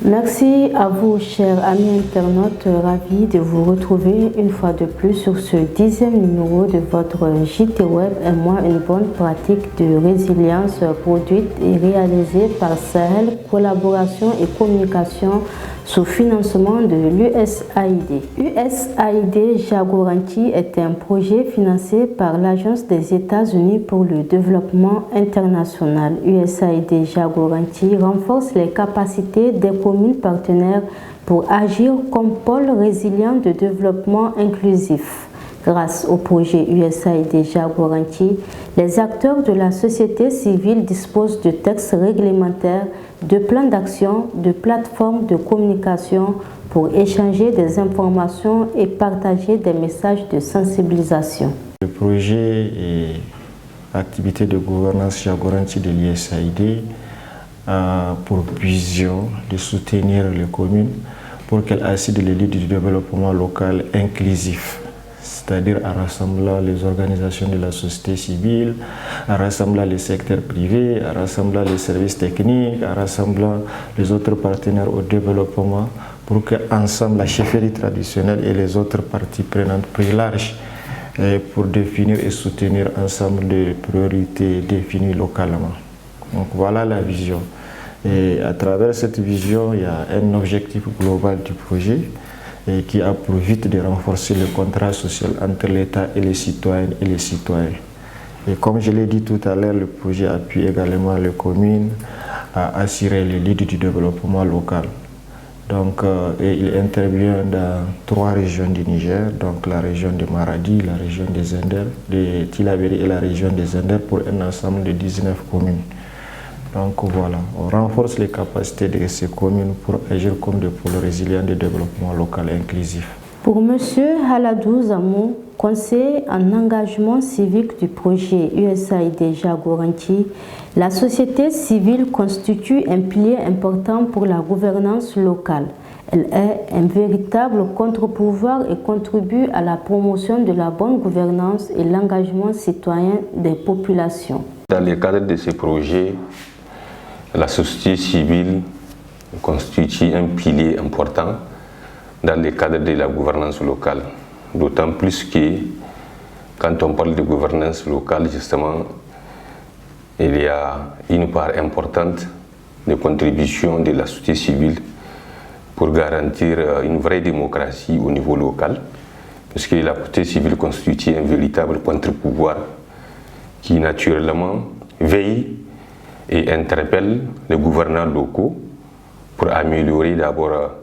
Merci à vous, chers amis internautes, ravis de vous retrouver une fois de plus sur ce 10e numéro de votre JT Web et moi, une bonne pratique de résilience produite et réalisée par Sahel, collaboration et communication sous financement de l'USAID. USAID Jagoranti est un projet financé par l'Agence des États-Unis pour le développement international. USAID Jagoranti renforce les capacités des communes partenaires pour agir comme pôle résilient de développement inclusif. Grâce au projet USAID Jagoranti, les acteurs de la société civile disposent de textes réglementaires, de plans d'action, de plateformes de communication pour échanger des informations et partager des messages de sensibilisation. Le projet et l'activité de gouvernance Jagoranti de l'USAID a pour vision de soutenir les communes pour qu'elles assurent l'élite du développement local inclusif, c'est-à-dire en rassemblant les organisations de la société civile, en rassemblant les secteurs privés, en rassemblant les services techniques, en rassemblant les autres partenaires au développement pour qu'ensemble la chefferie traditionnelle et les autres parties prenantes plus larges pour définir et soutenir ensemble des priorités définies localement. Donc voilà la vision. Et à travers cette vision, il y a un objectif global du projet qui a pour but de renforcer le contrat social entre l'État et les citoyennes et les citoyens. Et comme je l'ai dit tout à l'heure, le projet appuie également les communes à assurer les leads du développement local. Donc, il intervient dans 3 régions du Niger, donc la région de Maradi, la région des Zender, de Tillabéri et la région des Zender pour un ensemble de 19 communes. Donc voilà, on renforce les capacités de ces communes pour agir comme des pôles résilients de développement local inclusif. Pour M. Haladou Zamou, conseiller en engagement civique du projet USAID Jagoranti, la société civile constitue un pilier important pour la gouvernance locale. Elle est un véritable contre-pouvoir et contribue à la promotion de la bonne gouvernance et l'engagement citoyen des populations. Dans le cadre de ces projets, la société civile constitue un pilier important dans le cadre de la gouvernance locale. D'autant plus que quand on parle de gouvernance locale, justement, il y a une part importante de contribution de la société civile pour garantir une vraie démocratie au niveau local, puisque la société civile constitue un véritable contre-pouvoir qui naturellement veille et interpelle les gouvernants locaux pour améliorer d'abord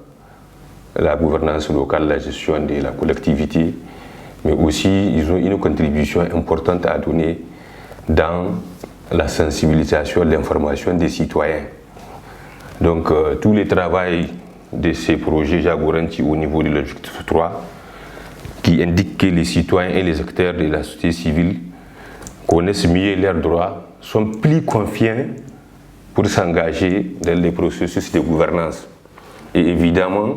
la gouvernance locale, la gestion de la collectivité, mais aussi ils ont une contribution importante à donner dans la sensibilisation, l'information des citoyens. Donc tout le travail de ces projets Jagoranti au niveau de l'objectif 3 qui indique que les citoyens et les acteurs de la société civile connaissent mieux leurs droits, sont plus confiants pour s'engager dans les processus de gouvernance et évidemment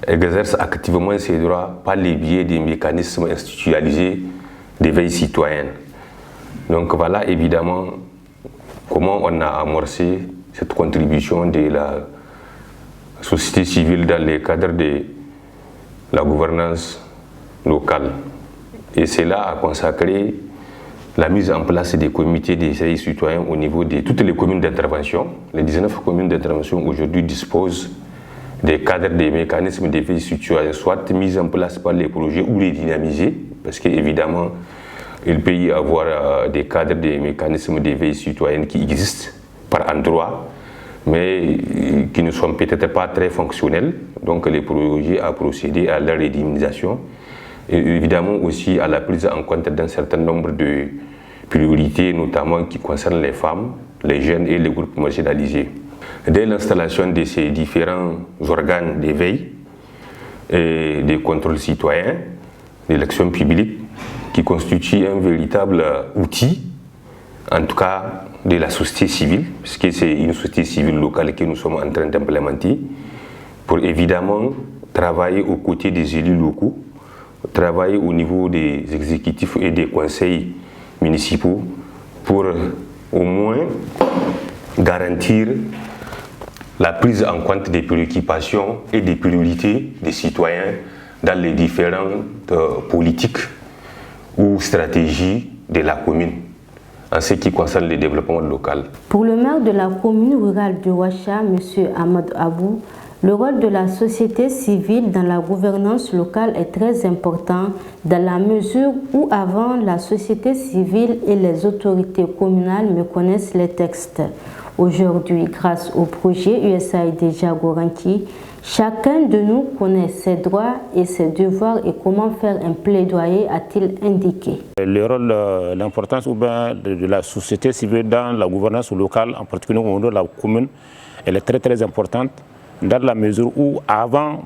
exercent activement ces droits par les biais des mécanismes institutionnalisés d'éveil citoyen. Donc voilà évidemment comment on a amorcé cette contribution de la société civile dans le cadre de la gouvernance locale. Et cela a consacré la mise en place des comités d'éveil citoyen au niveau de toutes les communes d'intervention. Les 19 communes d'intervention aujourd'hui disposent des cadres des mécanismes d'éveil citoyen, soit mis en place par les projets ou les dynamiser, parce qu'évidemment, il peut y avoir des cadres des mécanismes d'éveil citoyen qui existent par endroit, mais qui ne sont peut-être pas très fonctionnels. Donc les projets ont procédé à leur redynamisation et évidemment aussi à la prise en compte d'un certain nombre de priorités, notamment qui concernent les femmes, les jeunes et les groupes marginalisés. Dès l'installation de ces différents organes d'éveil et de contrôle citoyen, de l'action publique, qui constitue un véritable outil, en tout cas de la société civile, puisque c'est une société civile locale que nous sommes en train d'implémenter, pour évidemment travailler aux côtés des élus locaux, travailler au niveau des exécutifs et des conseils municipaux pour au moins garantir la prise en compte des préoccupations et des priorités des citoyens dans les différentes politiques ou stratégies de la commune en ce qui concerne le développement local. Pour le maire de la commune rurale de Ouacha, M. Ahmad Abou, le rôle de la société civile dans la gouvernance locale est très important dans la mesure où avant la société civile et les autorités communales méconnaissent les textes. Aujourd'hui, grâce au projet USAID Jagoranti, chacun de nous connaît ses droits et ses devoirs et comment faire un plaidoyer, a-t-il indiqué. Le rôle, l'importance de la société civile dans la gouvernance locale, en particulier au niveau de la commune, elle est très très importante dans la mesure où avant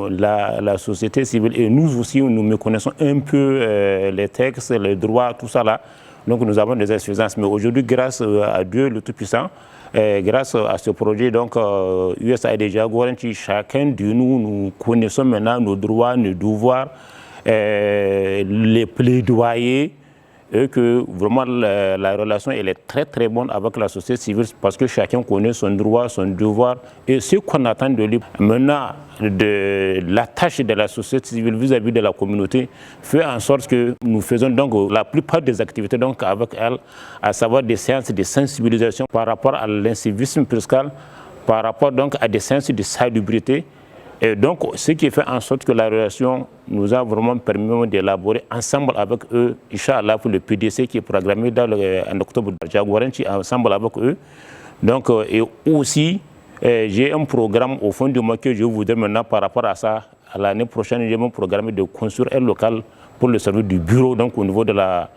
la société civile et nous aussi nous méconnaissons un peu les textes, les droits, tout ça là. Donc nous avons des insuffisances. Mais aujourd'hui, grâce à Dieu le Tout-Puissant, grâce à ce projet, donc USAID Jagoranti, chacun de nous connaissons maintenant nos droits, nos devoirs, les plaidoyers, et que vraiment la relation elle est très très bonne avec la société civile parce que chacun connaît son droit, son devoir et ce qu'on attend de lui. Maintenant, de la tâche de la société civile vis-à-vis de la communauté fait en sorte que nous faisons donc la plupart des activités donc avec elle, à savoir des séances de sensibilisation par rapport à l'incivisme fiscal, par rapport donc à des séances de salubrité. Et donc, ce qui fait en sorte que la relation nous a vraiment permis d'élaborer ensemble avec eux, Inch'Allah, pour le PDC qui est programmé en octobre, Jagoranti, ensemble avec eux. Donc, et aussi, j'ai un programme au fond de moi que je voudrais maintenant par rapport à ça. À l'année prochaine, j'ai mon programme de construire un local pour le service du bureau, donc au niveau de la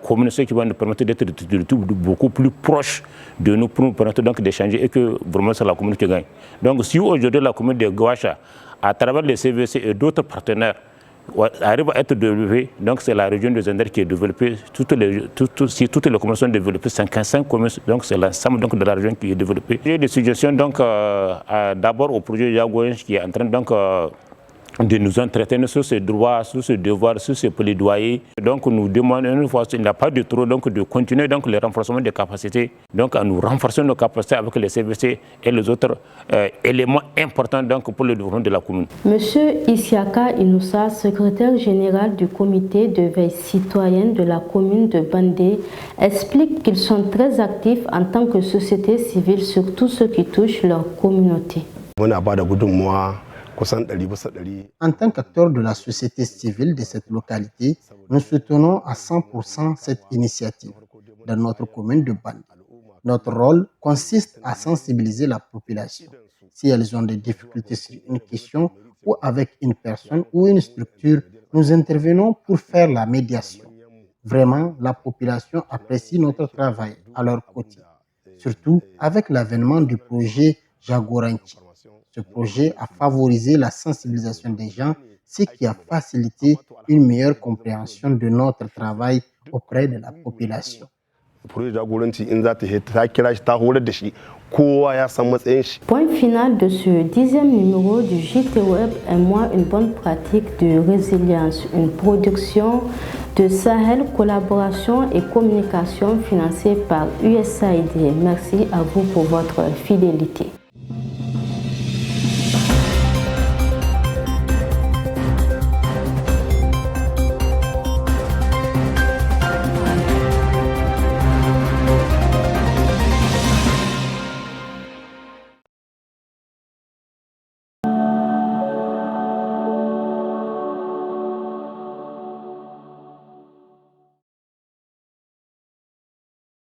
commune, ce qui va nous permettre d'être beaucoup plus proche de nous, pour nous permettre donc d'échanger et que vraiment c'est la commune qui gagne. Donc si aujourd'hui la commune de Ouacha, à travers les CVC et d'autres partenaires, arrive à être développée, donc c'est la région de Zender qui est développée, si toutes les communes sont développées, 55 communes, donc c'est l'ensemble de la région qui est développée. J'ai des suggestions donc d'abord au projet Jagoranti qui est en train donc de nous entretenir sur ces droits, sur ces devoirs, sur ces plaidoyers. Donc nous demandons une fois, il n'y a pas de trop, donc de continuer donc le renforcement des capacités, donc à nous renforcer nos capacités avec les CVC et les autres éléments importants donc pour le développement de la commune. Monsieur Isiaka Inoussa, secrétaire général du comité de veille citoyenne de la commune de Bandé, explique qu'ils sont très actifs en tant que société civile sur tout ce qui touche leur communauté. En tant qu'acteur de la société civile de cette localité, nous soutenons à 100% cette initiative dans notre commune de Bandé. Notre rôle consiste à sensibiliser la population. Si elles ont des difficultés sur une question ou avec une personne ou une structure, nous intervenons pour faire la médiation. Vraiment, la population apprécie notre travail à leur côté, surtout avec l'avènement du projet Jagoranti. Ce projet a favorisé la sensibilisation des gens, ce qui a facilité une meilleure compréhension de notre travail auprès de la population. Point final de ce 10e numéro du JT Web et moi une bonne pratique de résilience, une production de Sahel, collaboration et communication financée par USAID. Merci à vous pour votre fidélité.